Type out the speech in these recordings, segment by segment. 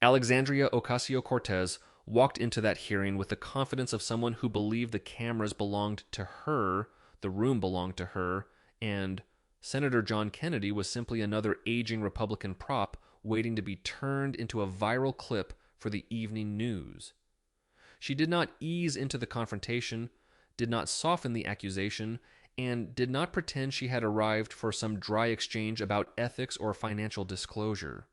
Alexandria Ocasio-Cortez walked into that hearing with the confidence of someone who believed the cameras belonged to her, the room belonged to her, and Senator John Kennedy was simply another aging Republican prop waiting to be turned into a viral clip for the evening news. She did not ease into the confrontation, did not soften the accusation, and did not pretend she had arrived for some dry exchange about ethics or financial disclosure.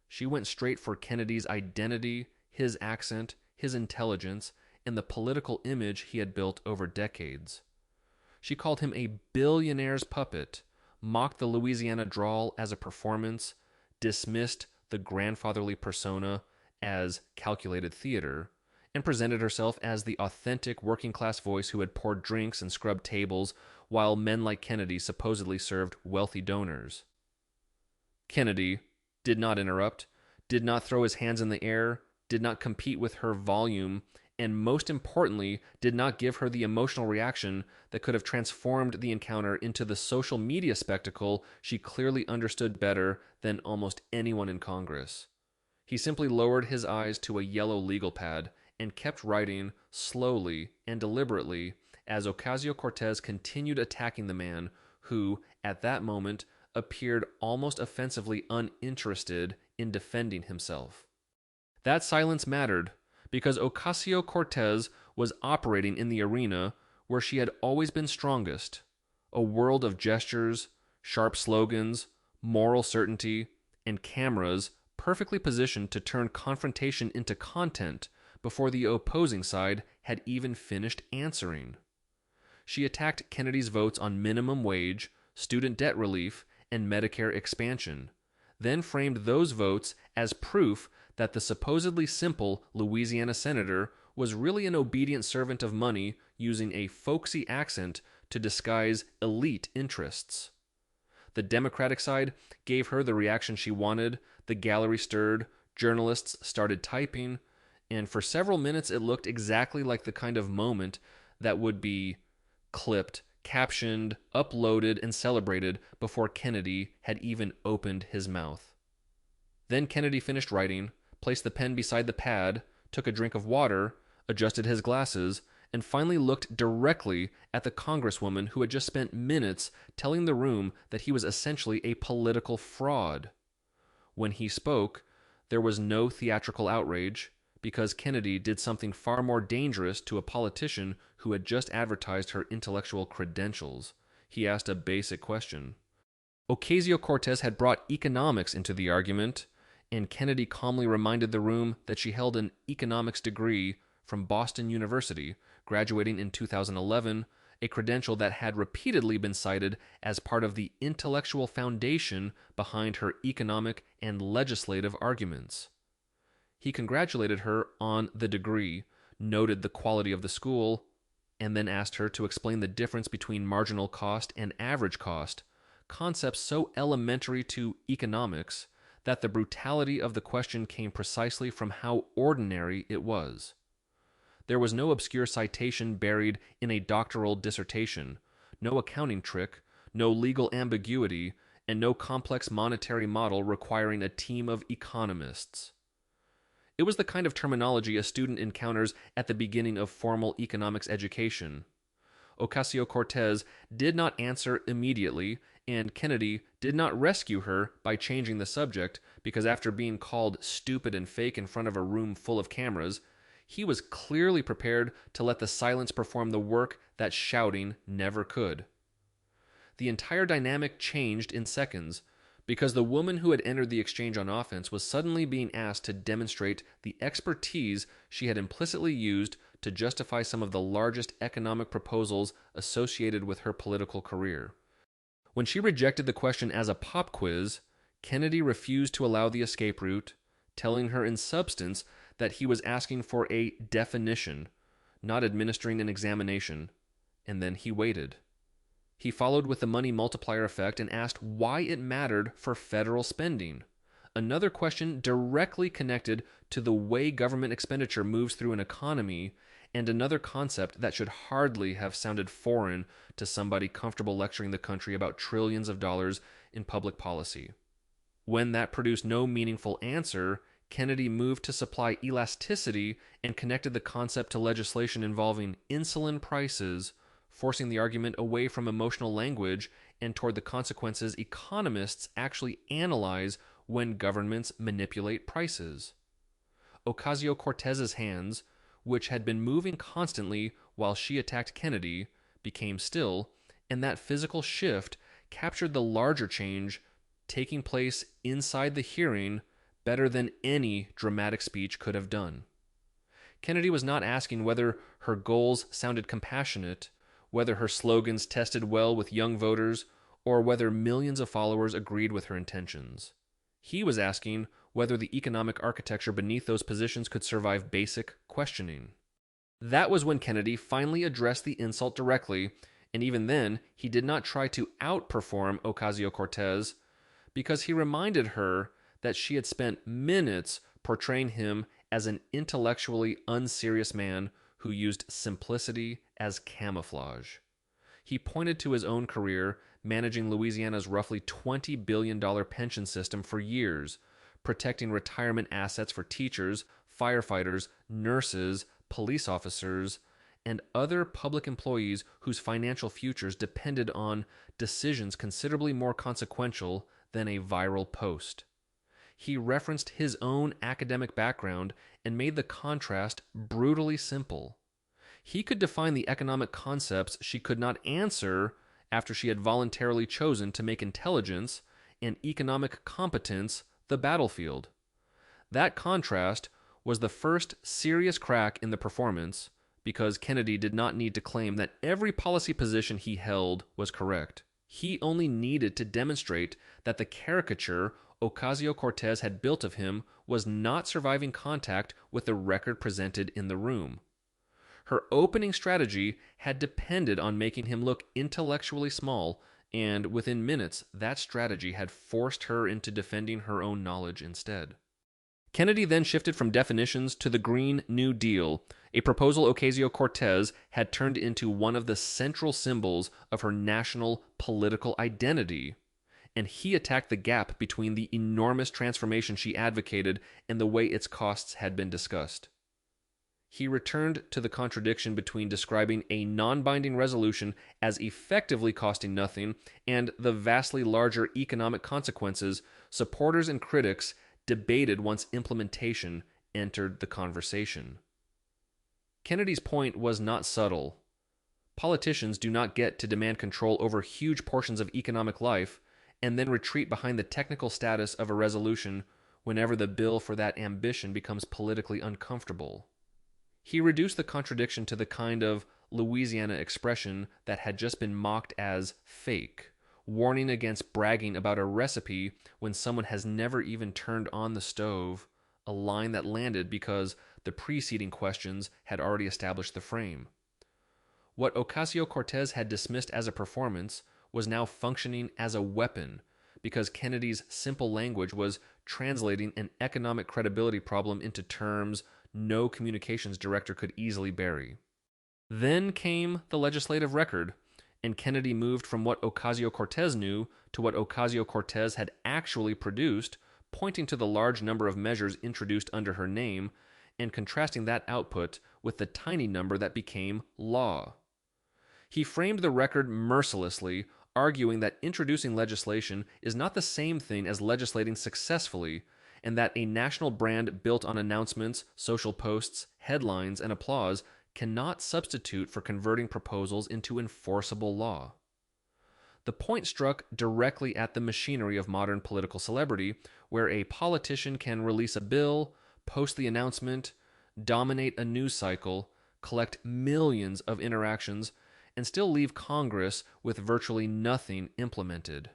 She went straight for Kennedy's identity, his accent, his intelligence, and the political image he had built over decades. She called him a billionaire's puppet, mocked the Louisiana drawl as a performance, dismissed the grandfatherly persona as calculated theater, and presented herself as the authentic working class voice who had poured drinks and scrubbed tables while men like Kennedy supposedly served wealthy donors. Kennedy did not interrupt, did not throw his hands in the air, did not compete with her volume, and most importantly, did not give her the emotional reaction that could have transformed the encounter into the social media spectacle she clearly understood better than almost anyone in Congress. He simply lowered his eyes to a yellow legal pad and kept writing slowly and deliberately as Ocasio-Cortez continued attacking the man who, at that moment, appeared almost offensively uninterested in defending himself. That silence mattered because Ocasio-Cortez was operating in the arena where she had always been strongest, a world of gestures, sharp slogans, moral certainty, and cameras perfectly positioned to turn confrontation into content before the opposing side had even finished answering. She attacked Kennedy's votes on minimum wage, student debt relief, and Medicare expansion, then framed those votes as proof that the supposedly simple Louisiana senator was really an obedient servant of money using a folksy accent to disguise elite interests. The Democratic side gave her the reaction she wanted, the gallery stirred, journalists started typing, and for several minutes it looked exactly like the kind of moment that would be clipped, captioned, uploaded, and celebrated before Kennedy had even opened his mouth. Then Kennedy finished writing, placed the pen beside the pad, took a drink of water, adjusted his glasses, and finally looked directly at the congresswoman who had just spent minutes telling the room that he was essentially a political fraud. When he spoke, there was no theatrical outrage, because Kennedy did something far more dangerous to a politician who had just advertised her intellectual credentials. He asked a basic question. Ocasio-Cortez had brought economics into the argument, and Kennedy calmly reminded the room that she held an economics degree from Boston University, graduating in 2011, a credential that had repeatedly been cited as part of the intellectual foundation behind her economic and legislative arguments. He congratulated her on the degree, noted the quality of the school, and then asked her to explain the difference between marginal cost and average cost, concepts so elementary to economics that the brutality of the question came precisely from how ordinary it was. There was no obscure citation buried in a doctoral dissertation, no accounting trick, no legal ambiguity, and no complex monetary model requiring a team of economists. It was the kind of terminology a student encounters at the beginning of formal economics education. Ocasio-Cortez did not answer immediately, and Kennedy did not rescue her by changing the subject because after being called stupid and fake in front of a room full of cameras, he was clearly prepared to let the silence perform the work that shouting never could. The entire dynamic changed in seconds, because the woman who had entered the exchange on offense was suddenly being asked to demonstrate the expertise she had implicitly used to justify some of the largest economic proposals associated with her political career. When she rejected the question as a pop quiz, Kennedy refused to allow the escape route, telling her in substance that he was asking for a definition, not administering an examination, and then he waited. He followed with the money multiplier effect and asked why it mattered for federal spending, another question directly connected to the way government expenditure moves through an economy, and another concept that should hardly have sounded foreign to somebody comfortable lecturing the country about trillions of dollars in public policy. When that produced no meaningful answer, Kennedy moved to supply elasticity and connected the concept to legislation involving insulin prices, forcing the argument away from emotional language and toward the consequences economists actually analyze when governments manipulate prices. Ocasio-Cortez's hands, which had been moving constantly while she attacked Kennedy, became still, and that physical shift captured the larger change taking place inside the hearing better than any dramatic speech could have done. Kennedy was not asking whether her goals sounded compassionate, whether her slogans tested well with young voters, or whether millions of followers agreed with her intentions. He was asking whether the economic architecture beneath those positions could survive basic questioning. That was when Kennedy finally addressed the insult directly, and even then, he did not try to outperform Ocasio-Cortez because he reminded her that she had spent minutes portraying him as an intellectually unserious man who used simplicity as camouflage. He pointed to his own career managing Louisiana's roughly $20 billion pension system for years, protecting retirement assets for teachers, firefighters, nurses, police officers, and other public employees whose financial futures depended on decisions considerably more consequential than a viral post. He referenced his own academic background and made the contrast brutally simple. He could define the economic concepts she could not answer after she had voluntarily chosen to make intelligence and economic competence the battlefield. That contrast was the first serious crack in the performance because Kennedy did not need to claim that every policy position he held was correct. He only needed to demonstrate that the caricature Ocasio-Cortez had built of him was not surviving contact with the record presented in the room. Her opening strategy had depended on making him look intellectually small, and within minutes, that strategy had forced her into defending her own knowledge instead. Kennedy then shifted from definitions to the Green New Deal, a proposal Ocasio-Cortez had turned into one of the central symbols of her national political identity, and he attacked the gap between the enormous transformation she advocated and the way its costs had been discussed. He returned to the contradiction between describing a non-binding resolution as effectively costing nothing and the vastly larger economic consequences supporters and critics debated once implementation entered the conversation. Kennedy's point was not subtle. Politicians do not get to demand control over huge portions of economic life and then retreat behind the technical status of a resolution whenever the bill for that ambition becomes politically uncomfortable. He reduced the contradiction to the kind of Louisiana expression that had just been mocked as fake, warning against bragging about a recipe when someone has never even turned on the stove, a line that landed because the preceding questions had already established the frame. What Ocasio-Cortez had dismissed as a performance was now functioning as a weapon because Kennedy's simple language was translating an economic credibility problem into terms no communications director could easily bury. Then came the legislative record, and Kennedy moved from what Ocasio-Cortez knew to what Ocasio-Cortez had actually produced, pointing to the large number of measures introduced under her name and contrasting that output with the tiny number that became law. He framed the record mercilessly, arguing that introducing legislation is not the same thing as legislating successfully, and that a national brand built on announcements, social posts, headlines, and applause cannot substitute for converting proposals into enforceable law. The point struck directly at the machinery of modern political celebrity, where a politician can release a bill, post the announcement, dominate a news cycle, collect millions of interactions, and still leave Congress with virtually nothing implemented.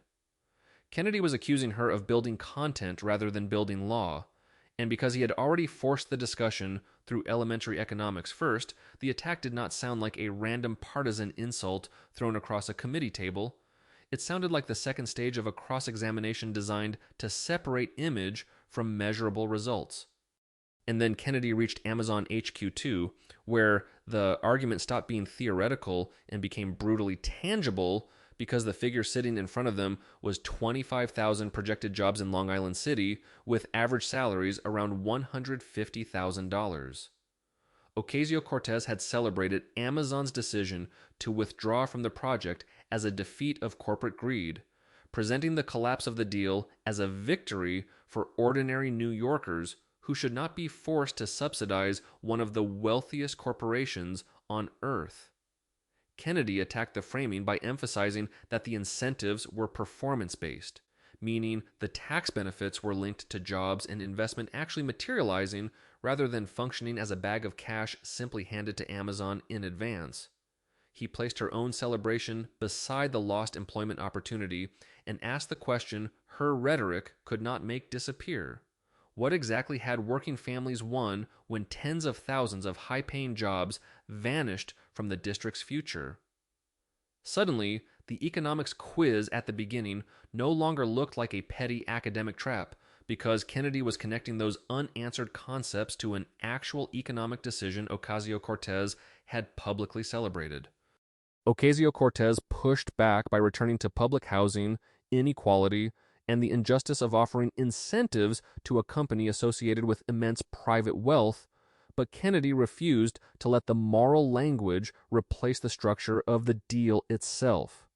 Kennedy was accusing her of building content rather than building law, and because he had already forced the discussion through elementary economics first, the attack did not sound like a random partisan insult thrown across a committee table. It sounded like the second stage of a cross-examination designed to separate image from measurable results. And then Kennedy reached Amazon HQ2, where the argument stopped being theoretical and became brutally tangible because the figure sitting in front of them was 25,000 projected jobs in Long Island City with average salaries around $150,000. Ocasio-Cortez had celebrated Amazon's decision to withdraw from the project as a defeat of corporate greed, presenting the collapse of the deal as a victory for ordinary New Yorkers who should not be forced to subsidize one of the wealthiest corporations on Earth. Kennedy attacked the framing by emphasizing that the incentives were performance-based, meaning the tax benefits were linked to jobs and investment actually materializing rather than functioning as a bag of cash simply handed to Amazon in advance. He placed her own celebration beside the lost employment opportunity and asked the question her rhetoric could not make disappear. What exactly had working families won when tens of thousands of high-paying jobs vanished from the district's future? Suddenly, the economics quiz at the beginning no longer looked like a petty academic trap because Kennedy was connecting those unanswered concepts to an actual economic decision Ocasio-Cortez had publicly celebrated. Ocasio-Cortez pushed back by returning to public housing, inequality, and the injustice of offering incentives to a company associated with immense private wealth, but Kennedy refused to let the moral language replace the structure of the deal itself.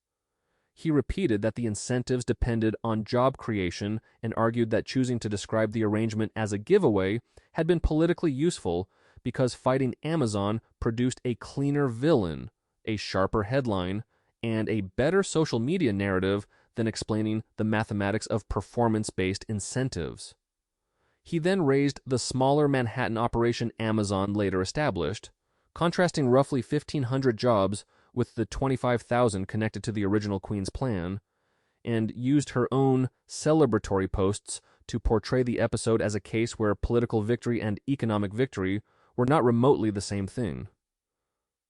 He repeated that the incentives depended on job creation and argued that choosing to describe the arrangement as a giveaway had been politically useful because fighting Amazon produced a cleaner villain, a sharper headline, and a better social media narrative than explaining the mathematics of performance-based incentives. He then raised the smaller Manhattan operation Amazon later established, contrasting roughly 1,500 jobs with the 25,000 connected to the original Queen's plan, and used her own celebratory posts to portray the episode as a case where political victory and economic victory were not remotely the same thing.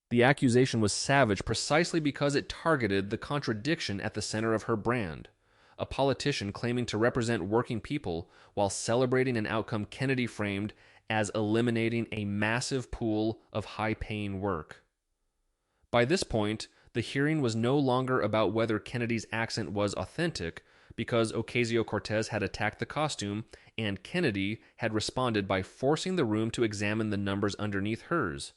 The accusation was savage precisely because it targeted the contradiction at the center of her brand, a politician claiming to represent working people while celebrating an outcome Kennedy framed as eliminating a massive pool of high-paying work. By this point, the hearing was no longer about whether Kennedy's accent was authentic, because Ocasio-Cortez had attacked the costume, and Kennedy had responded by forcing the room to examine the numbers underneath hers.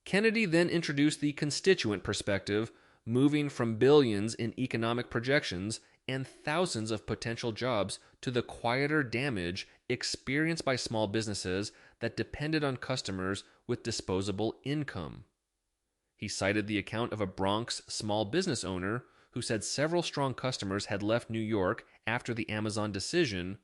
Kennedy then introduced the constituent perspective, moving from billions in economic projections and thousands of potential jobs to the quieter damage experienced by small businesses that depended on customers with disposable income. He cited the account of a Bronx small business owner who said several strong customers had left New York after the Amazon decision,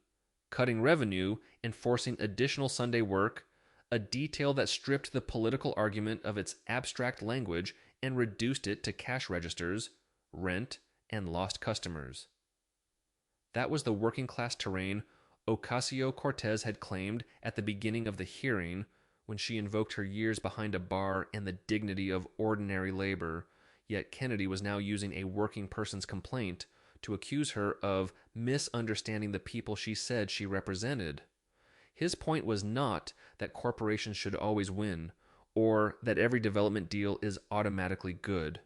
cutting revenue and forcing additional Sunday work, a detail that stripped the political argument of its abstract language and reduced it to cash registers, rent, and lost customers. That was the working-class terrain Ocasio-Cortez had claimed at the beginning of the hearing when she invoked her years behind a bar and the dignity of ordinary labor, yet Kennedy was now using a working person's complaint to accuse her of misunderstanding the people she said she represented. His point was not that corporations should always win, or that every development deal is automatically good.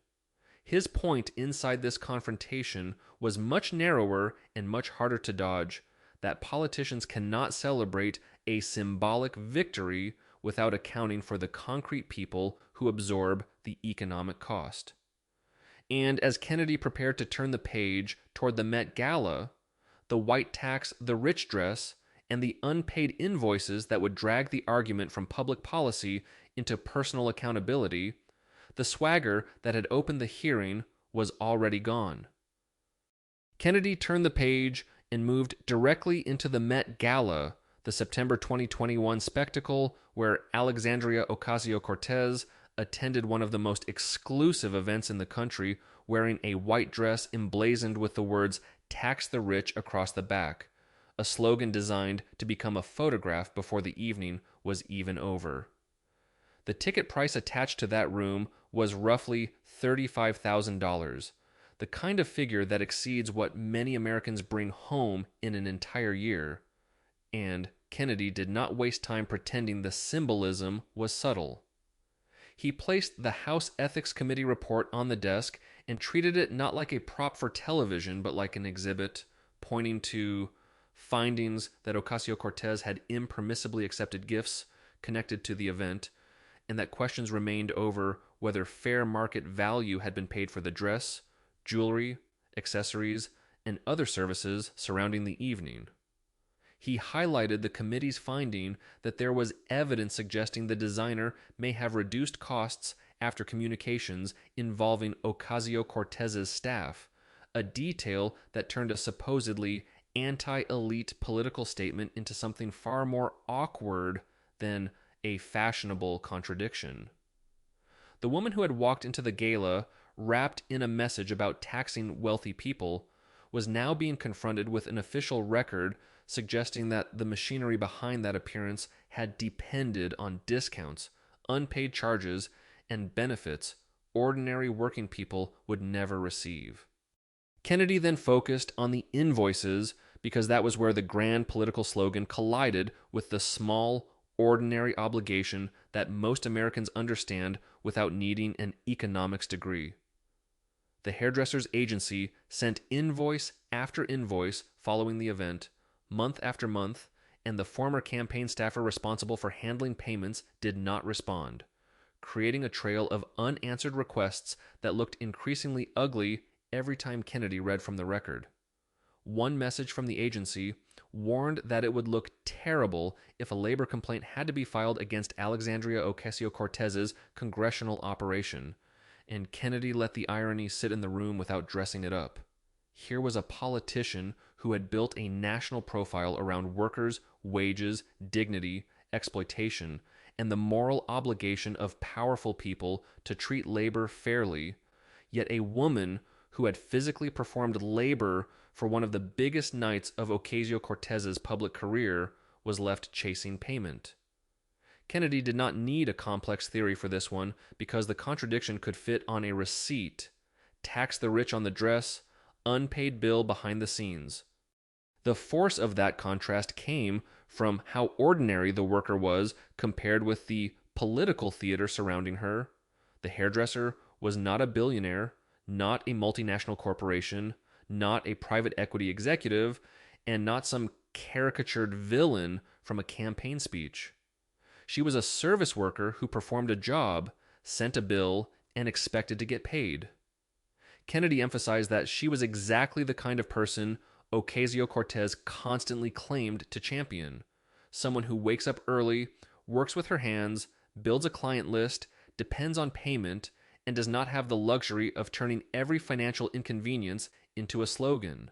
His point inside this confrontation was much narrower and much harder to dodge, that politicians cannot celebrate a symbolic victory without accounting for the concrete people who absorb the economic cost. And as Kennedy prepared to turn the page toward the Met Gala, the white tax, the rich dress, and the unpaid invoices that would drag the argument from public policy into personal accountability, the swagger that had opened the hearing was already gone. Kennedy turned the page and moved directly into the Met Gala, the September 2021 spectacle where Alexandria Ocasio-Cortez attended one of the most exclusive events in the country wearing a white dress emblazoned with the words "Tax the Rich" across the back, a slogan designed to become a photograph before the evening was even over. The ticket price attached to that room was roughly $35,000, the kind of figure that exceeds what many Americans bring home in an entire year. And Kennedy did not waste time pretending the symbolism was subtle. He placed the House Ethics Committee report on the desk and treated it not like a prop for television, but like an exhibit, pointing to findings that Ocasio-Cortez had impermissibly accepted gifts connected to the event, and that questions remained over whether fair market value had been paid for the dress, jewelry, accessories, and other services surrounding the evening. He highlighted the committee's finding that there was evidence suggesting the designer may have reduced costs after communications involving Ocasio-Cortez's staff, a detail that turned a supposedly anti-elite political statement into something far more awkward than a fashionable contradiction. The woman who had walked into the gala, wrapped in a message about taxing wealthy people, was now being confronted with an official record suggesting that the machinery behind that appearance had depended on discounts, unpaid charges, and benefits ordinary working people would never receive. Kennedy then focused on the invoices because that was where the grand political slogan collided with the small, ordinary obligation that most Americans understand without needing an economics degree. The hairdresser's agency sent invoice after invoice following the event, month after month, and the former campaign staffer responsible for handling payments did not respond, creating a trail of unanswered requests that looked increasingly ugly every time Kennedy read from the record. One message from the agency warned that it would look terrible if a labor complaint had to be filed against Alexandria Ocasio-Cortez's congressional operation, and Kennedy let the irony sit in the room without dressing it up. Here was a politician who had built a national profile around workers, wages, dignity, exploitation, and the moral obligation of powerful people to treat labor fairly, yet a woman who had physically performed labor for one of the biggest nights of Ocasio-Cortez's public career was left chasing payment. Kennedy did not need a complex theory for this one because the contradiction could fit on a receipt, tax the rich on the dress, unpaid bill behind the scenes. The force of that contrast came from how ordinary the worker was compared with the political theater surrounding her. The hairdresser was not a billionaire, not a multinational corporation, not a private equity executive, and not some caricatured villain from a campaign speech. She was a service worker who performed a job, sent a bill, and expected to get paid. Kennedy emphasized that she was exactly the kind of person Ocasio-Cortez constantly claimed to champion, someone who wakes up early, works with her hands, builds a client list, depends on payment, and does not have the luxury of turning every financial inconvenience into a slogan.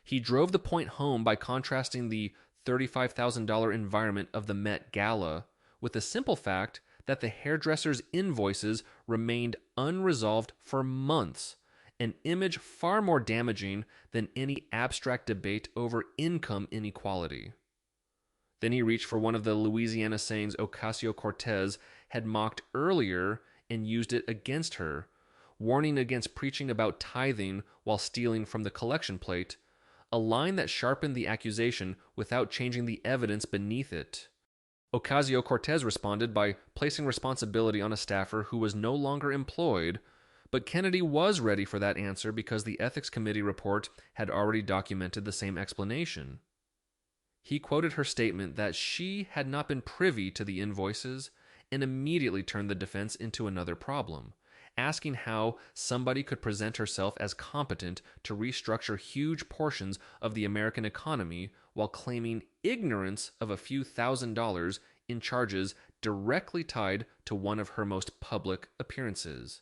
He drove the point home by contrasting the $35,000 environment of the Met Gala with the simple fact that the hairdresser's invoices remained unresolved for months, an image far more damaging than any abstract debate over income inequality. Then he reached for one of the Louisiana sayings Ocasio-Cortez had mocked earlier and used it against her, warning against preaching about tithing while stealing from the collection plate, a line that sharpened the accusation without changing the evidence beneath it. Ocasio-Cortez responded by placing responsibility on a staffer who was no longer employed, but Kennedy was ready for that answer because the Ethics Committee report had already documented the same explanation. He quoted her statement that she had not been privy to the invoices and immediately turned the defense into another problem, asking how somebody could present herself as competent to restructure huge portions of the American economy while claiming ignorance of a few $1,000s in charges directly tied to one of her most public appearances.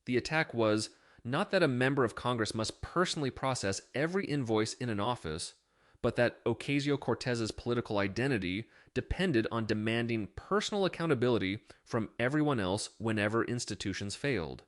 The attack was not that a member of Congress must personally process every invoice in an office, but that Ocasio-Cortez's political identity depended on demanding personal accountability from everyone else whenever institutions failed.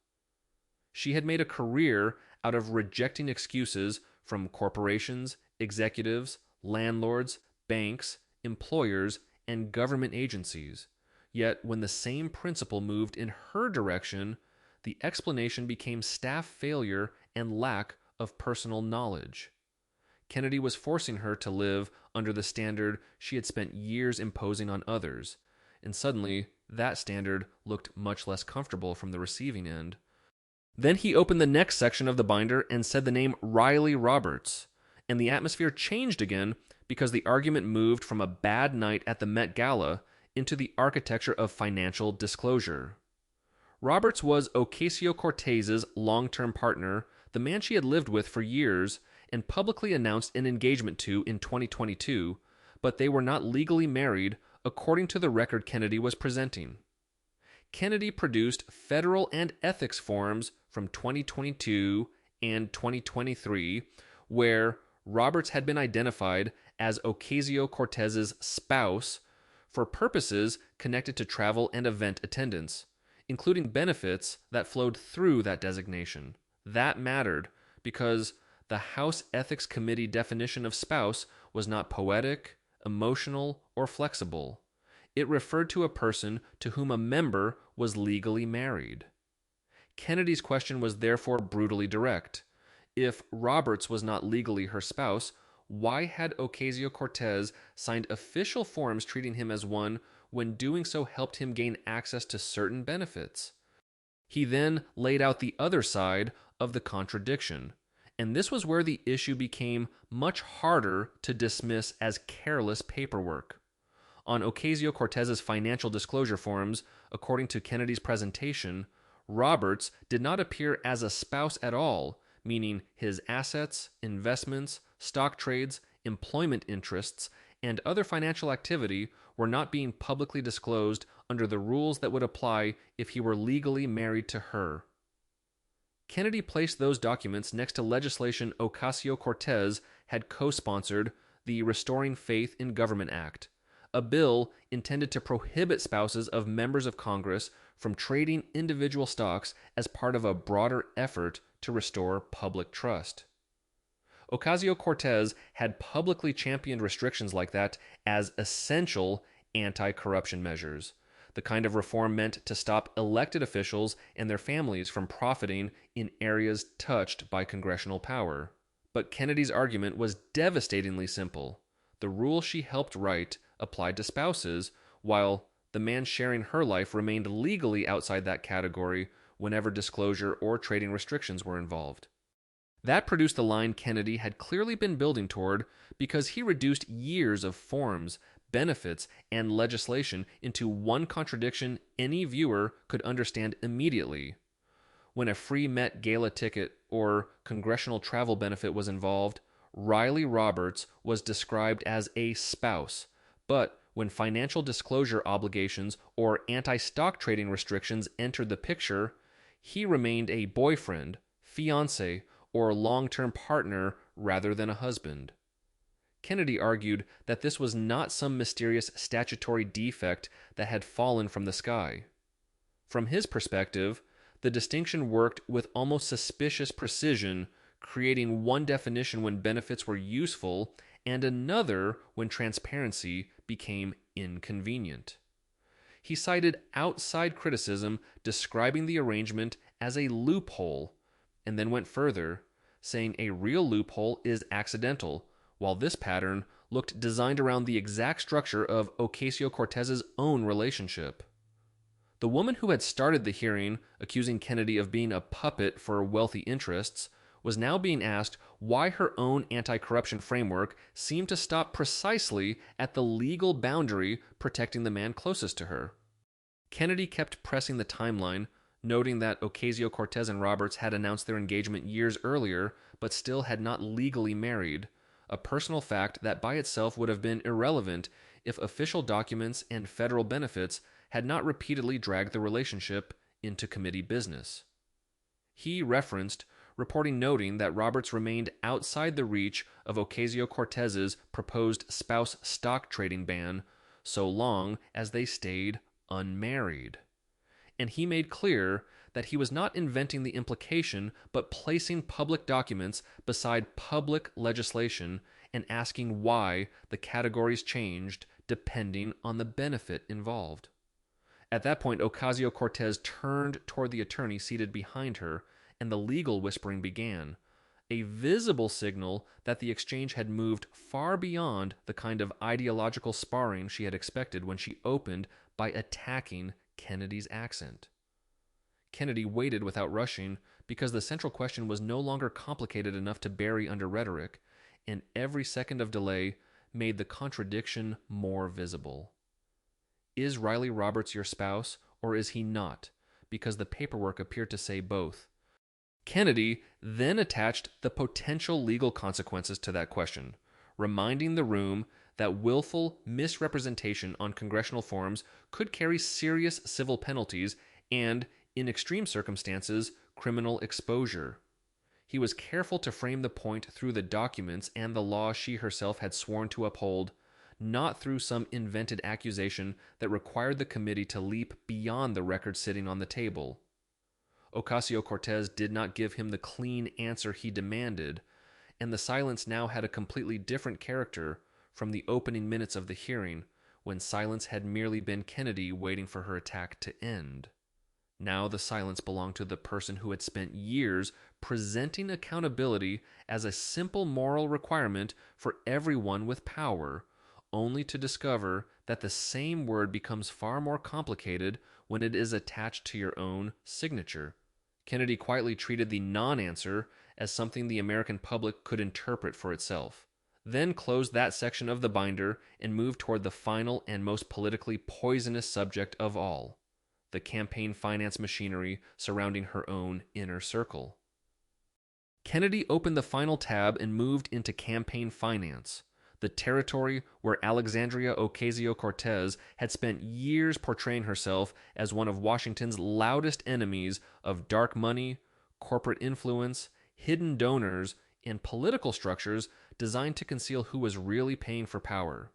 She had made a career out of rejecting excuses from corporations, executives, landlords, banks, employers, and government agencies. Yet when the same principle moved in her direction, the explanation became staff failure and lack of personal knowledge. Kennedy was forcing her to live under the standard she had spent years imposing on others, and suddenly that standard looked much less comfortable from the receiving end. Then he opened the next section of the binder and said the name Riley Roberts, and the atmosphere changed again because the argument moved from a bad night at the Met Gala into the architecture of financial disclosure. Roberts was Ocasio-Cortez's long-term partner, the man she had lived with for years, and publicly announced an engagement to in 2022, but they were not legally married according to the record Kennedy was presenting. Kennedy produced federal and ethics forms from 2022 and 2023 where Roberts had been identified as Ocasio-Cortez's spouse for purposes connected to travel and event attendance, including benefits that flowed through that designation. That mattered because the House Ethics Committee definition of spouse was not poetic, emotional, or flexible. It referred to a person to whom a member was legally married. Kennedy's question was therefore brutally direct. If Roberts was not legally her spouse, why had Ocasio-Cortez signed official forms treating him as one when doing so helped him gain access to certain benefits? He then laid out the other side of the contradiction, and this was where the issue became much harder to dismiss as careless paperwork. On Ocasio-Cortez's financial disclosure forms, according to Kennedy's presentation, Roberts did not appear as a spouse at all, meaning his assets, investments, stock trades, employment interests, and other financial activity were not being publicly disclosed under the rules that would apply if he were legally married to her. Kennedy placed those documents next to legislation Ocasio-Cortez had co-sponsored, the Restoring Faith in Government Act, a bill intended to prohibit spouses of members of Congress from trading individual stocks as part of a broader effort to restore public trust. Ocasio-Cortez had publicly championed restrictions like that as essential anti-corruption measures, the kind of reform meant to stop elected officials and their families from profiting in areas touched by congressional power. But Kennedy's argument was devastatingly simple. The rule she helped write applied to spouses, while the man sharing her life remained legally outside that category whenever disclosure or trading restrictions were involved. That produced the line Kennedy had clearly been building toward because he reduced years of forms, benefits, and legislation into one contradiction any viewer could understand immediately. When a free Met Gala ticket or congressional travel benefit was involved, Riley Roberts was described as a spouse, but when financial disclosure obligations or anti-stock trading restrictions entered the picture, he remained a boyfriend, fiancé, or long-term partner rather than a husband. Kennedy argued that this was not some mysterious statutory defect that had fallen from the sky. From his perspective, the distinction worked with almost suspicious precision, creating one definition when benefits were useful and another when transparency became inconvenient. He cited outside criticism describing the arrangement as a loophole, and then went further, saying a real loophole is accidental, while this pattern looked designed around the exact structure of Ocasio-Cortez's own relationship. The woman who had started the hearing, accusing Kennedy of being a puppet for wealthy interests, was now being asked why her own anti-corruption framework seemed to stop precisely at the legal boundary protecting the man closest to her. Kennedy kept pressing the timeline, noting that Ocasio-Cortez and Roberts had announced their engagement years earlier, but still had not legally married, a personal fact that by itself would have been irrelevant if official documents and federal benefits had not repeatedly dragged the relationship into committee business. He referenced reporting noting that Roberts remained outside the reach of Ocasio-Cortez's proposed spouse stock trading ban so long as they stayed unmarried. And he made clear that he was not inventing the implication but placing public documents beside public legislation and asking why the categories changed depending on the benefit involved. At that point, Ocasio-Cortez turned toward the attorney seated behind her, and the legal whispering began, a visible signal that the exchange had moved far beyond the kind of ideological sparring she had expected when she opened by attacking Kennedy's accent. Kennedy waited without rushing because the central question was no longer complicated enough to bury under rhetoric, and every second of delay made the contradiction more visible. Is Riley Roberts your spouse, or is he not? Because the paperwork appeared to say both. Kennedy then attached the potential legal consequences to that question, reminding the room that willful misrepresentation on congressional forms could carry serious civil penalties and, in extreme circumstances, criminal exposure. He was careful to frame the point through the documents and the law she herself had sworn to uphold, not through some invented accusation that required the committee to leap beyond the record sitting on the table. Ocasio-Cortez did not give him the clean answer he demanded, and the silence now had a completely different character from the opening minutes of the hearing, when silence had merely been Kennedy waiting for her attack to end. Now the silence belonged to the person who had spent years presenting accountability as a simple moral requirement for everyone with power, only to discover that the same word becomes far more complicated when it is attached to your own signature. Kennedy quietly treated the non-answer as something the American public could interpret for itself, then closed that section of the binder and moved toward the final and most politically poisonous subject of all, the campaign finance machinery surrounding her own inner circle. Kennedy opened the final tab and moved into campaign finance, the territory where Alexandria Ocasio-Cortez had spent years portraying herself as one of Washington's loudest enemies of dark money, corporate influence, hidden donors, and political structures designed to conceal who was really paying for power.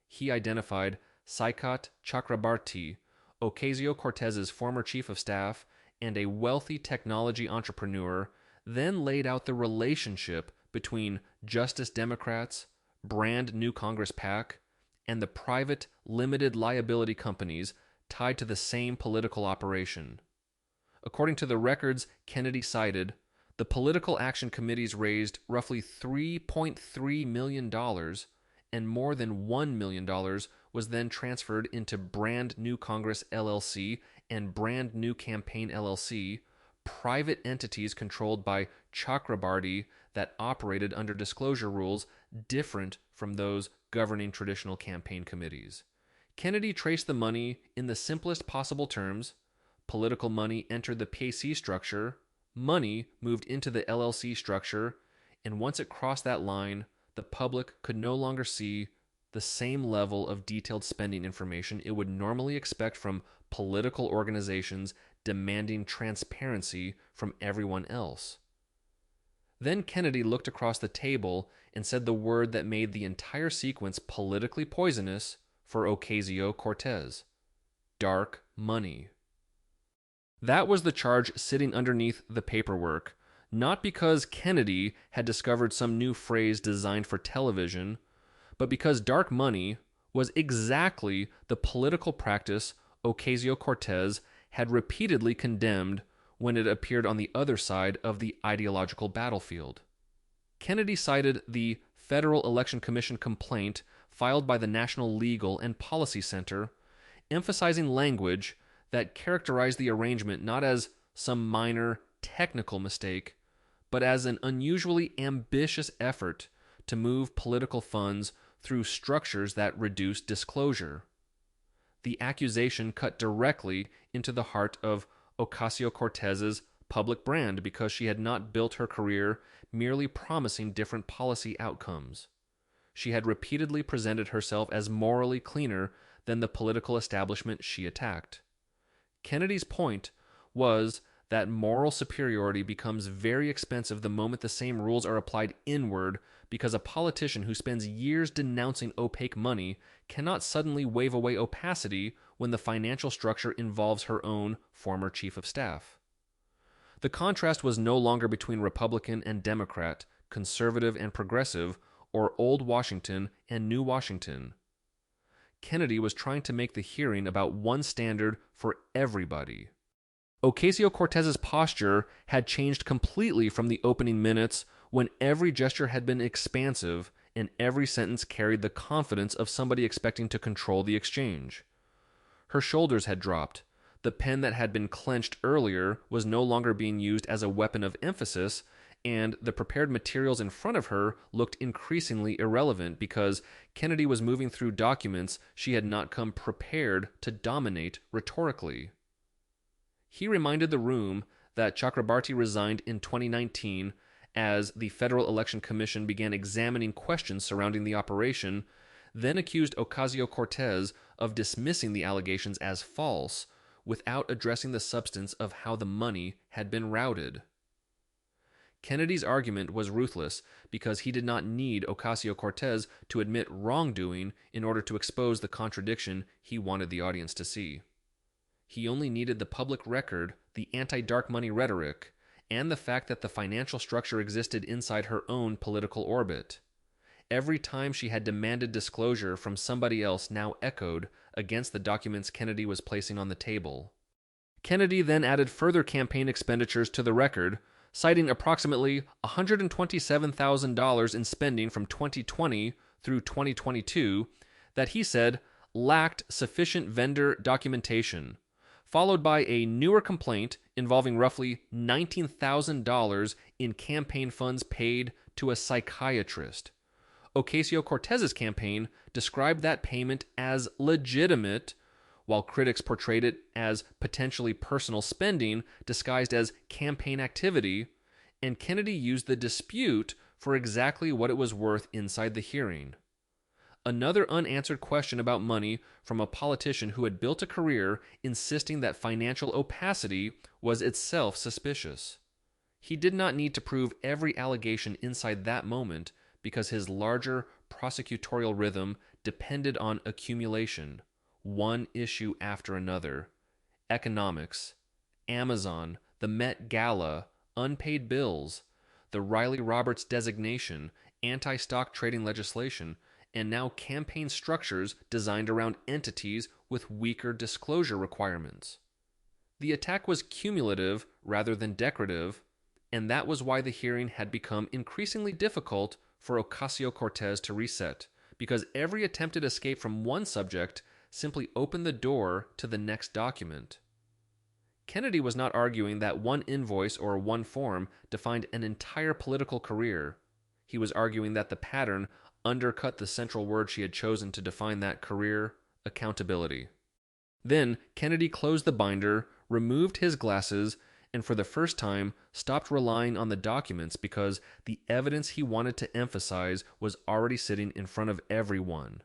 He identified Saikat Chakrabarti, Ocasio-Cortez's former chief of staff and a wealthy technology entrepreneur, then laid out the relationship between Justice Democrats, brand new Congress PAC, and the private limited liability companies tied to the same political operation. According to the records Kennedy cited, the political action committees raised roughly $3.3 million, and more than $1 million was then transferred into Brand New Congress LLC and Brand New Campaign LLC, private entities controlled by Chakrabarti that operated under disclosure rules different from those governing traditional campaign committees. Kennedy traced the money in the simplest possible terms. Political money entered the PAC structure, money moved into the LLC structure, and once it crossed that line, the public could no longer see the same level of detailed spending information it would normally expect from political organizations demanding transparency from everyone else. Then Kennedy looked across the table and said the word that made the entire sequence politically poisonous for Ocasio-Cortez: dark money. That was the charge sitting underneath the paperwork, not because Kennedy had discovered some new phrase designed for television, but because dark money was exactly the political practice Ocasio-Cortez had repeatedly condemned when it appeared on the other side of the ideological battlefield. Kennedy cited the Federal Election Commission complaint filed by the National Legal and Policy Center, emphasizing language that characterized the arrangement not as some minor technical mistake, but as an unusually ambitious effort to move political funds through structures that reduce disclosure. The accusation cut directly into the heart of Ocasio-Cortez's public brand because she had not built her career merely promising different policy outcomes. She had repeatedly presented herself as morally cleaner than the political establishment she attacked. Kennedy's point was that moral superiority becomes very expensive the moment the same rules are applied inward, because a politician who spends years denouncing opaque money cannot suddenly wave away opacity when the financial structure involves her own former chief of staff. The contrast was no longer between Republican and Democrat, conservative and progressive, or old Washington and new Washington. Kennedy was trying to make the hearing about one standard for everybody. Ocasio-Cortez's posture had changed completely from the opening minutes when every gesture had been expansive and every sentence carried the confidence of somebody expecting to control the exchange. Her shoulders had dropped. The pen that had been clenched earlier was no longer being used as a weapon of emphasis, and the prepared materials in front of her looked increasingly irrelevant because Kennedy was moving through documents she had not come prepared to dominate rhetorically. He reminded the room that Chakrabarti resigned in 2019 as the Federal Election Commission began examining questions surrounding the operation, then accused Ocasio-Cortez of dismissing the allegations as false without addressing the substance of how the money had been routed. Kennedy's argument was ruthless because he did not need Ocasio-Cortez to admit wrongdoing in order to expose the contradiction he wanted the audience to see. He only needed the public record, the anti-dark money rhetoric, and the fact that the financial structure existed inside her own political orbit. Every time she had demanded disclosure from somebody else now echoed against the documents Kennedy was placing on the table. Kennedy then added further campaign expenditures to the record, citing approximately $127,000 in spending from 2020 through 2022 that he said lacked sufficient vendor documentation, followed by a newer complaint involving roughly $19,000 in campaign funds paid to a psychiatrist. Ocasio-Cortez's campaign described that payment as legitimate, while critics portrayed it as potentially personal spending disguised as campaign activity, and Kennedy used the dispute for exactly what it was worth inside the hearing. Another unanswered question about money from a politician who had built a career insisting that financial opacity was itself suspicious. He did not need to prove every allegation inside that moment because his larger prosecutorial rhythm depended on accumulation, one issue after another. Economics, Amazon, the Met Gala, unpaid bills, the Riley Roberts designation, anti-stock trading legislation, and now campaign structures designed around entities with weaker disclosure requirements. The attack was cumulative rather than decorative, and that was why the hearing had become increasingly difficult for Ocasio-Cortez to reset, because every attempted escape from one subject simply opened the door to the next document. Kennedy was not arguing that one invoice or one form defined an entire political career. He was arguing that the pattern undercut the central word she had chosen to define that career: accountability. Then Kennedy closed the binder, removed his glasses, and for the first time stopped relying on the documents because the evidence he wanted to emphasize was already sitting in front of everyone.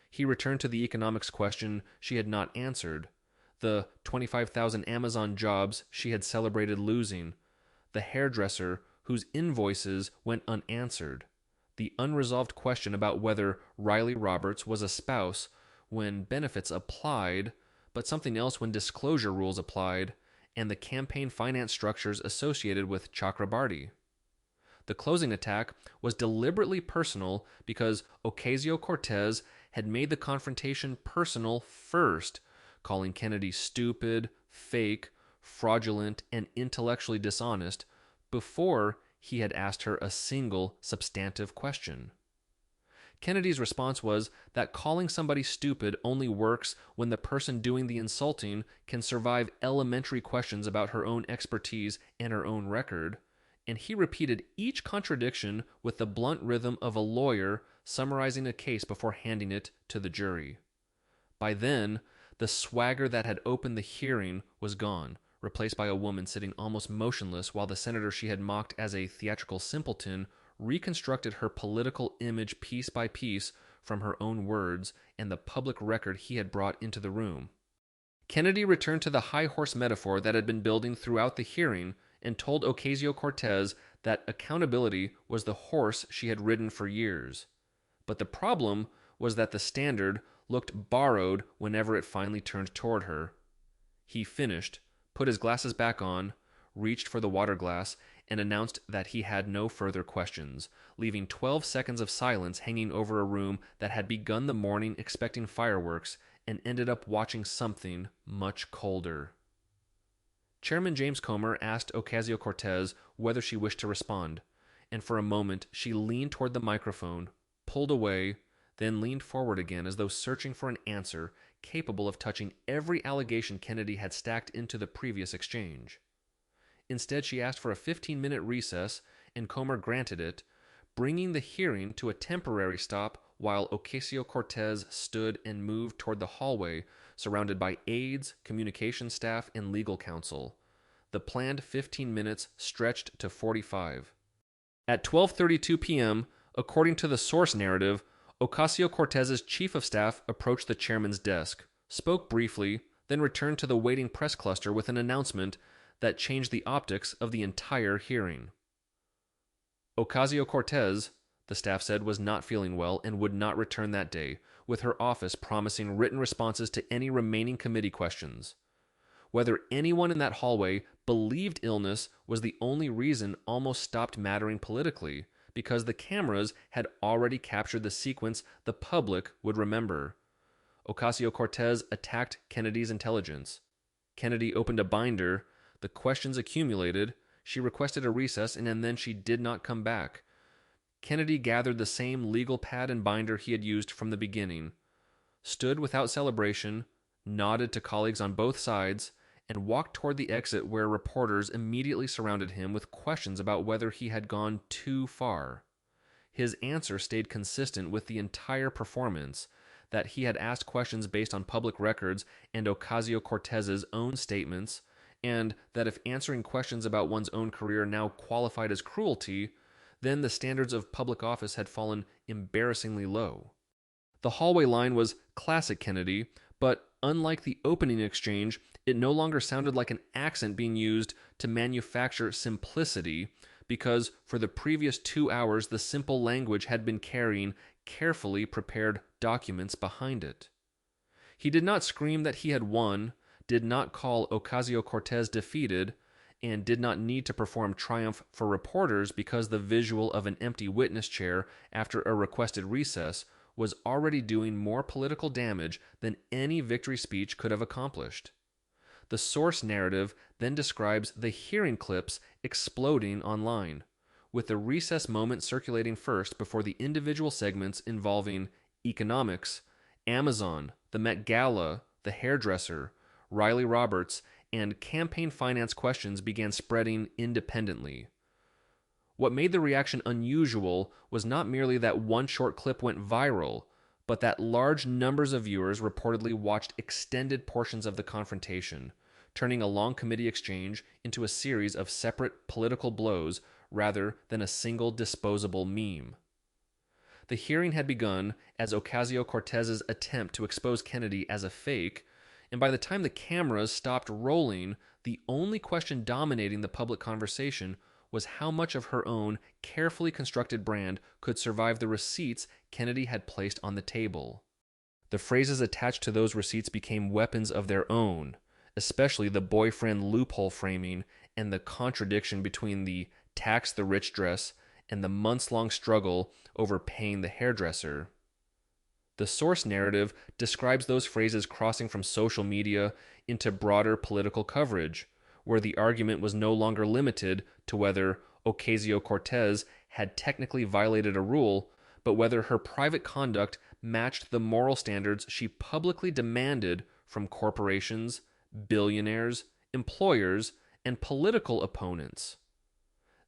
He returned to the economics question she had not answered, the 25,000 Amazon jobs she had celebrated losing, the hairdresser whose invoices went unanswered, the unresolved question about whether Riley Roberts was a spouse when benefits applied, but something else when disclosure rules applied, and the campaign finance structures associated with Chakrabarti. The closing attack was deliberately personal because Ocasio-Cortez had made the confrontation personal first, calling Kennedy stupid, fake, fraudulent, and intellectually dishonest before he had asked her a single substantive question. Kennedy's response was that calling somebody stupid only works when the person doing the insulting can survive elementary questions about her own expertise and her own record, and he repeated each contradiction with the blunt rhythm of a lawyer summarizing a case before handing it to the jury. By then, the swagger that had opened the hearing was gone, replaced by a woman sitting almost motionless while the senator she had mocked as a theatrical simpleton reconstructed her political image piece by piece from her own words and the public record he had brought into the room. Kennedy returned to the high horse metaphor that had been building throughout the hearing and told Ocasio-Cortez that accountability was the horse she had ridden for years. But the problem was that the standard looked borrowed whenever it finally turned toward her. He finished, put his glasses back on, reached for the water glass, and announced that he had no further questions, leaving 12 seconds of silence hanging over a room that had begun the morning expecting fireworks and ended up watching something much colder. Chairman James Comer asked Ocasio-Cortez whether she wished to respond, and for a moment she leaned toward the microphone, pulled away, then leaned forward again as though searching for an answer capable of touching every allegation Kennedy had stacked into the previous exchange. Instead, she asked for a 15-minute recess, and Comer granted it, bringing the hearing to a temporary stop while Ocasio-Cortez stood and moved toward the hallway, surrounded by aides, communication staff, and legal counsel. The planned 15 minutes stretched to 45. At 12:32 p.m., according to the source narrative, Ocasio-Cortez's chief of staff approached the chairman's desk, spoke briefly, then returned to the waiting press cluster with an announcement that changed the optics of the entire hearing. Ocasio-Cortez, the staff said, was not feeling well and would not return that day, with her office promising written responses to any remaining committee questions. Whether anyone in that hallway believed illness was the only reason almost stopped mattering politically, because the cameras had already captured the sequence the public would remember. Ocasio-Cortez attacked Kennedy's intelligence. Kennedy opened a binder. The questions accumulated. She requested a recess, and then she did not come back. Kennedy gathered the same legal pad and binder he had used from the beginning, stood without celebration, nodded to colleagues on both sides, and walked toward the exit where reporters immediately surrounded him with questions about whether he had gone too far. His answer stayed consistent with the entire performance, that he had asked questions based on public records and Ocasio-Cortez's own statements, and that if answering questions about one's own career now qualified as cruelty, then the standards of public office had fallen embarrassingly low. The hallway line was classic Kennedy, but unlike the opening exchange, it no longer sounded like an accent being used to manufacture simplicity, because for the previous 2 hours the simple language had been carrying carefully prepared documents behind it. He did not scream that he had won, did not call Ocasio-Cortez defeated, and did not need to perform triumph for reporters because the visual of an empty witness chair after a requested recess was already doing more political damage than any victory speech could have accomplished. The source narrative then describes the hearing clips exploding online, with the recess moment circulating first before the individual segments involving economics, Amazon, the Met Gala, the hairdresser, Riley Roberts, and campaign finance questions began spreading independently. What made the reaction unusual was not merely that one short clip went viral, but that large numbers of viewers reportedly watched extended portions of the confrontation, turning a long committee exchange into a series of separate political blows rather than a single disposable meme. The hearing had begun as Ocasio-Cortez's attempt to expose Kennedy as a fake, and by the time the cameras stopped rolling, the only question dominating the public conversation was how much of her own carefully constructed brand could survive the receipts Kennedy had placed on the table. The phrases attached to those receipts became weapons of their own, especially the boyfriend loophole framing and the contradiction between the tax the rich dress and the months-long struggle over paying the hairdresser. The source narrative describes those phrases crossing from social media into broader political coverage, where the argument was no longer limited to whether Ocasio-Cortez had technically violated a rule, but whether her private conduct matched the moral standards she publicly demanded from corporations, billionaires, employers, and political opponents.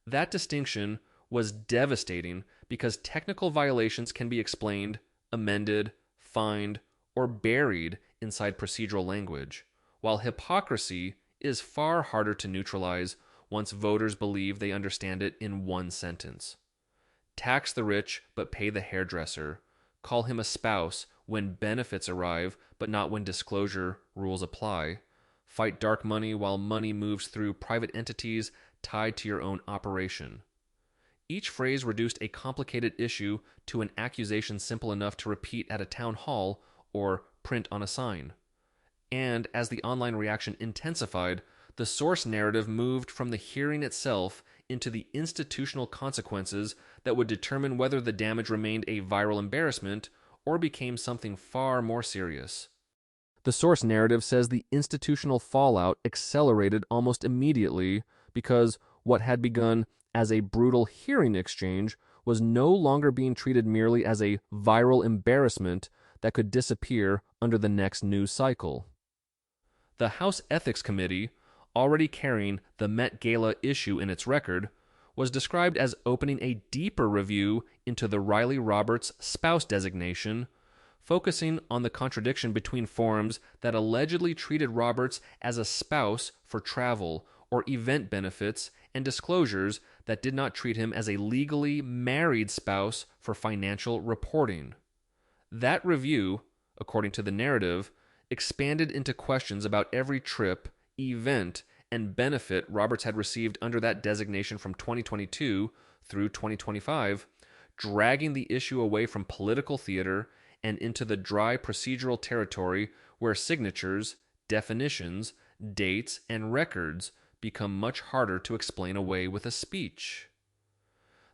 That distinction was devastating because technical violations can be explained, amended, fined, or buried inside procedural language, while hypocrisy is far harder to neutralize once voters believe they understand it in one sentence. Tax the rich but pay the hairdresser. Call him a spouse when benefits arrive but not when disclosure rules apply. Fight dark money while money moves through private entities tied to your own operation. Each phrase reduced a complicated issue to an accusation simple enough to repeat at a town hall or print on a sign. And as the online reaction intensified, the source narrative moved from the hearing itself into the institutional consequences that would determine whether the damage remained a viral embarrassment or became something far more serious. The source narrative says the institutional fallout accelerated almost immediately because what had begun as a brutal hearing exchange was no longer being treated merely as a viral embarrassment that could disappear under the next news cycle. The House Ethics Committee, already carrying the Met Gala issue in its record, was described as opening a deeper review into the Riley Roberts spouse designation, focusing on the contradiction between forms that allegedly treated Roberts as a spouse for travel or event benefits and disclosures that did not treat him as a legally married spouse for financial reporting. That review, according to the narrative, expanded into questions about every trip, event, and benefit Roberts had received under that designation from 2022 through 2025, dragging the issue away from political theater and into the dry procedural territory where signatures, definitions, dates, and records become much harder to explain away with a speech.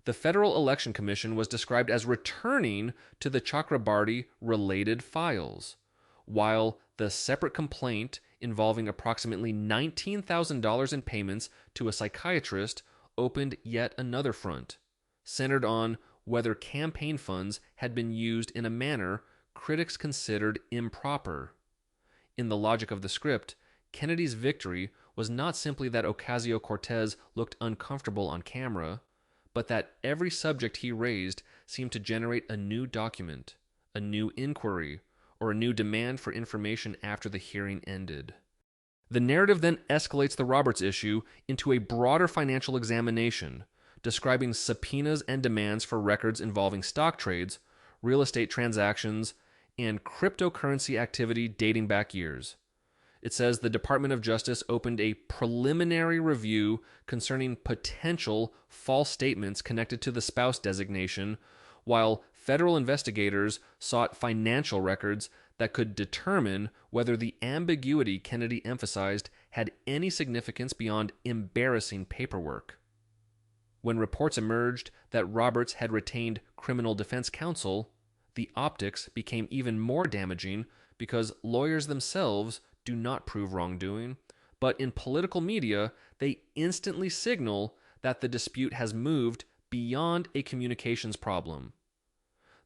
The Federal Election Commission was described as returning to the Chakrabarty-related files, while the separate complaint involving approximately $19,000 in payments to a psychiatrist opened yet another front, centered on whether campaign funds had been used in a manner critics considered improper. In the logic of the script, Kennedy's victory was not simply that Ocasio-Cortez looked uncomfortable on camera, but that every subject he raised seemed to generate a new document, a new inquiry, or a new demand for information after the hearing ended. The narrative then escalates the Roberts issue into a broader financial examination, describing subpoenas and demands for records involving stock trades, real estate transactions, and cryptocurrency activity dating back years. It says the Department of Justice opened a preliminary review concerning potential false statements connected to the spouse designation, while federal investigators sought financial records that could determine whether the ambiguity Kennedy emphasized had any significance beyond embarrassing paperwork. When reports emerged that Roberts had retained criminal defense counsel, the optics became even more damaging because lawyers themselves do not prove wrongdoing, but in political media, they instantly signal that the dispute has moved beyond a communications problem.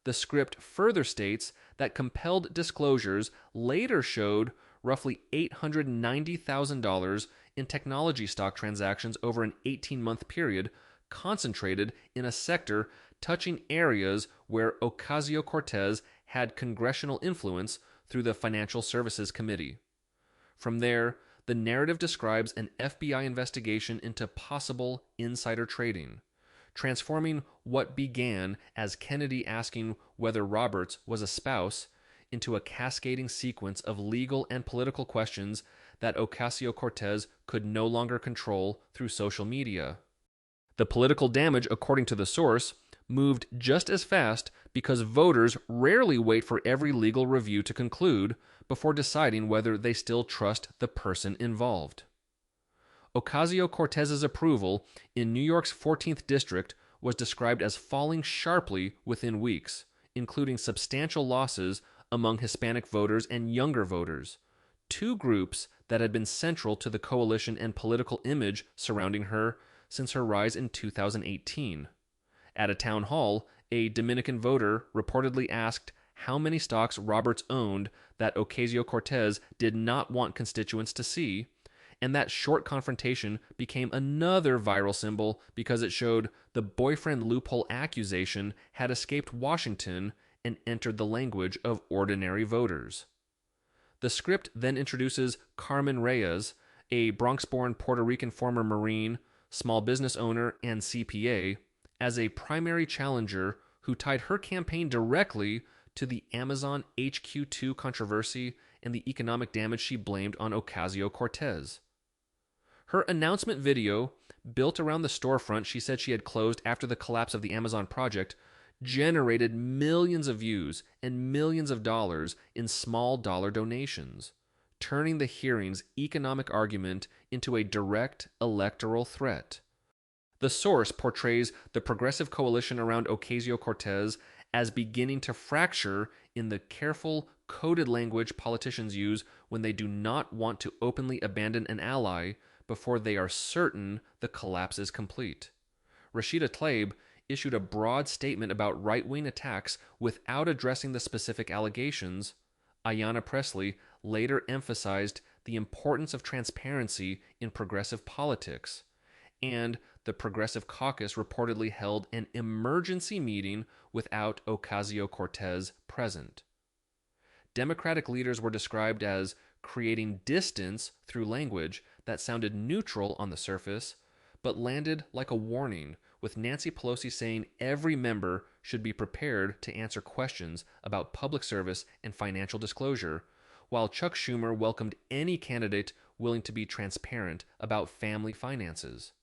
The script further states that compelled disclosures later showed roughly $890,000 in technology stock transactions over an 18-month period, concentrated in a sector touching areas where Ocasio-Cortez had congressional influence through the Financial Services Committee. From there, the narrative describes an FBI investigation into possible insider trading, transforming what began as Kennedy asking whether Roberts was a spouse into a cascading sequence of legal and political questions that Ocasio-Cortez could no longer control through social media. The political damage, according to the source, moved just as fast because voters rarely wait for every legal review to conclude before deciding whether they still trust the person involved. Ocasio-Cortez's approval in New York's 14th District was described as falling sharply within weeks, including substantial losses among Hispanic voters and younger voters, two groups that had been central to the coalition and political image surrounding her since her rise in 2018. At a town hall, a Dominican voter reportedly asked how many stocks Roberts owned that Ocasio-Cortez did not want constituents to see, and that short confrontation became another viral symbol because it showed the boyfriend loophole accusation had escaped Washington and entered the language of ordinary voters. The script then introduces Carmen Reyes, a Bronx-born Puerto Rican former Marine, small business owner, and CPA, as a primary challenger who tied her campaign directly to the Amazon HQ2 controversy and the economic damage she blamed on Ocasio-Cortez. Her announcement video, built around the storefront she said she had closed after the collapse of the Amazon project, generated millions of views and millions of dollars in small dollar donations, turning the hearing's economic argument into a direct electoral threat. The source portrays the progressive coalition around Ocasio-Cortez as beginning to fracture in the careful, coded language politicians use when they do not want to openly abandon an ally before they are certain the collapse is complete. Rashida Tlaib issued a broad statement about right-wing attacks without addressing the specific allegations, Ayanna Pressley later emphasized the importance of transparency in progressive politics, and the Progressive Caucus reportedly held an emergency meeting without Ocasio-Cortez present. Democratic leaders were described as creating distance through language that sounded neutral on the surface, but landed like a warning, with Nancy Pelosi saying every member should be prepared to answer questions about public service and financial disclosure, while Chuck Schumer welcomed any candidate willing to be transparent about family finances.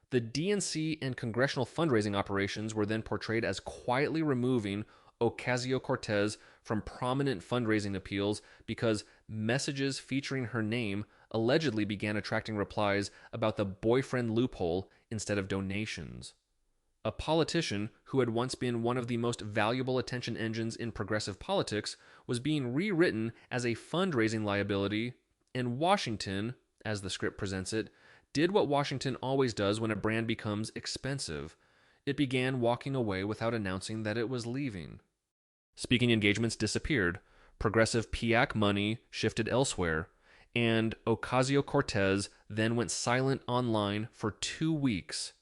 The DNC and congressional fundraising operations were then portrayed as quietly removing Ocasio-Cortez from prominent fundraising appeals because messages featuring her name allegedly began attracting replies about the boyfriend loophole instead of donations. A politician who had once been one of the most valuable attention engines in progressive politics was being rewritten as a fundraising liability, and Washington, as the script presents it, did what Washington always does when a brand becomes expensive. It began walking away without announcing that it was leaving. Speaking engagements disappeared, progressive PAC money shifted elsewhere, and Ocasio-Cortez then went silent online for 2 weeks,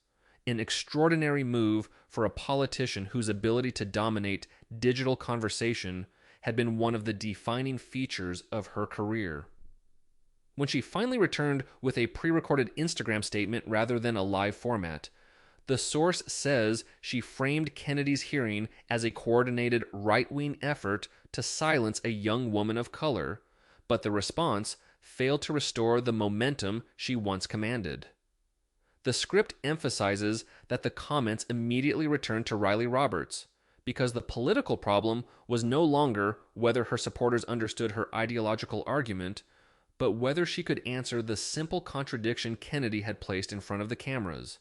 an extraordinary move for a politician whose ability to dominate digital conversation had been one of the defining features of her career. When she finally returned with a pre-recorded Instagram statement rather than a live format, the source says she framed Kennedy's hearing as a coordinated right-wing effort to silence a young woman of color, but the response failed to restore the momentum she once commanded. The script emphasizes that the comments immediately returned to Riley Roberts, because the political problem was no longer whether her supporters understood her ideological argument, but whether she could answer the simple contradiction Kennedy had placed in front of the cameras.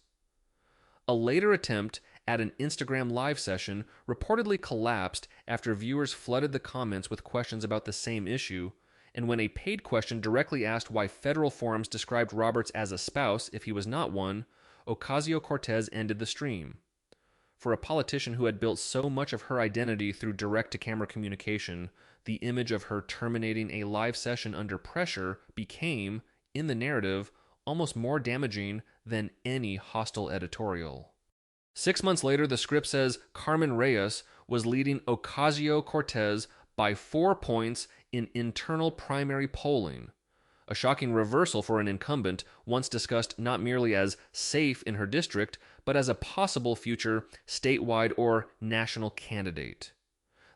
A later attempt at an Instagram live session reportedly collapsed after viewers flooded the comments with questions about the same issue, and when a paid question directly asked why federal forums described Roberts as a spouse if he was not one, Ocasio-Cortez ended the stream. For a politician who had built so much of her identity through direct-to-camera communication, the image of her terminating a live session under pressure became, in the narrative, almost more damaging than any hostile editorial. 6 months later, the script says Carmen Reyes was leading Ocasio-Cortez by 4 points in internal primary polling, a shocking reversal for an incumbent once discussed not merely as safe in her district, but as a possible future statewide or national candidate.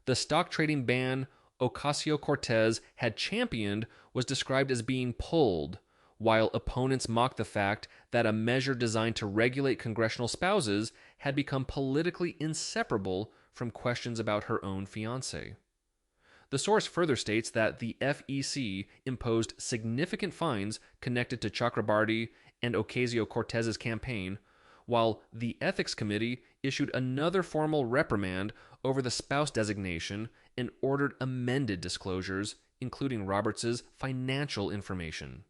The stock trading ban Ocasio-Cortez had championed was described as being pulled, while opponents mocked the fact that a measure designed to regulate congressional spouses had become politically inseparable from questions about her own fiancé. The source further states that the FEC imposed significant fines connected to Chakrabarty and Ocasio-Cortez's campaign, while the Ethics Committee issued another formal reprimand over the spouse designation and ordered amended disclosures, including Roberts's financial information.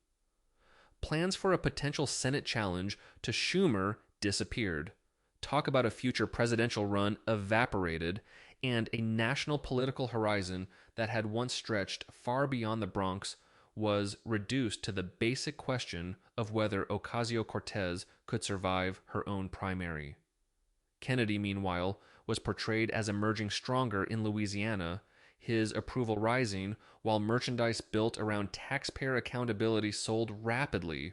Plans for a potential Senate challenge to Schumer disappeared. Talk about a future presidential run evaporated, and a national political horizon that had once stretched far beyond the Bronx was reduced to the basic question of whether Ocasio-Cortez could survive her own primary. Kennedy, meanwhile, was portrayed as emerging stronger in Louisiana, his approval rising while merchandise built around taxpayer accountability sold rapidly,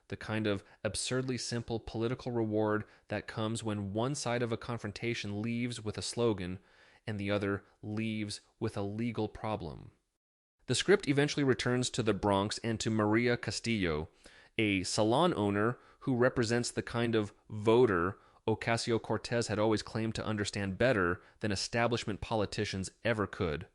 the kind of absurdly simple political reward that comes when one side of a confrontation leaves with a slogan and the other leaves with a legal problem. The script eventually returns to the Bronx and to Maria Castillo, a salon owner who represents the kind of voter Ocasio-Cortez had always claimed to understand better than establishment politicians ever could.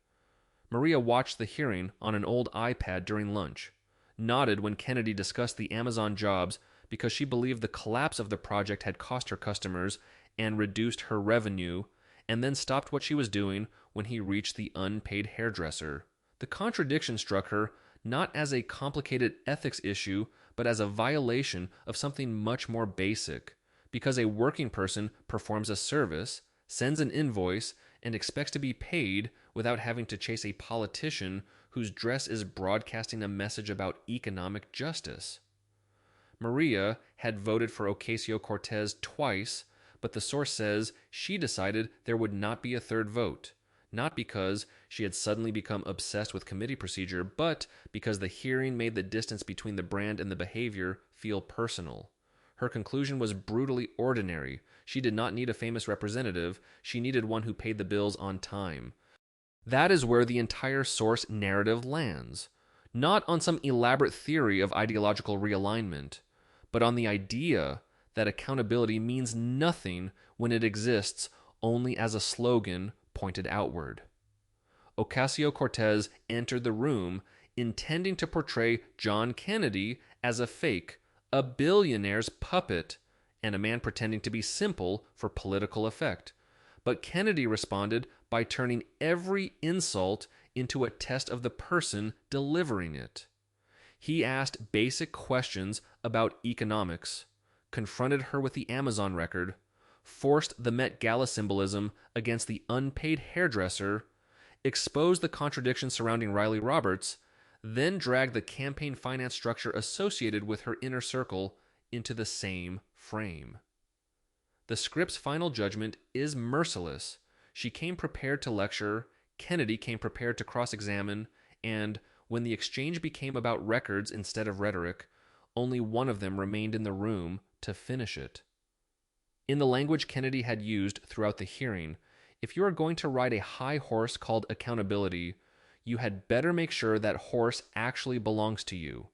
Maria watched the hearing on an old iPad during lunch, nodded when Kennedy discussed the Amazon jobs because she believed the collapse of the project had cost her customers and reduced her revenue, and then stopped what she was doing when he reached the unpaid hairdresser. The contradiction struck her not as a complicated ethics issue, but as a violation of something much more basic, Because a working person performs a service, sends an invoice, and expects to be paid without having to chase a politician whose dress is broadcasting a message about economic justice. Maria had voted for Ocasio-Cortez twice, but the source says she decided there would not be a third vote, not because she had suddenly become obsessed with committee procedure, but because the hearing made the distance between the brand and the behavior feel personal. Her conclusion was brutally ordinary. She did not need a famous representative. She needed one who paid the bills on time. That is where the entire source narrative lands. Not on some elaborate theory of ideological realignment, but on the idea that accountability means nothing when it exists only as a slogan pointed outward. Ocasio-Cortez entered the room intending to portray John Kennedy as a fake, a billionaire's puppet, and a man pretending to be simple for political effect. But Kennedy responded by turning every insult into a test of the person delivering it. He asked basic questions about economics, confronted her with the Amazon record, forced the Met Gala symbolism against the unpaid hairdresser, exposed the contradiction surrounding Riley Roberts, then dragged the campaign finance structure associated with her inner circle into the same frame. The script's final judgment is merciless. She came prepared to lecture, Kennedy came prepared to cross-examine, and when the exchange became about records instead of rhetoric, only one of them remained in the room to finish it. In the language Kennedy had used throughout the hearing, if you are going to ride a high horse called accountability, you had better make sure that horse actually belongs to you.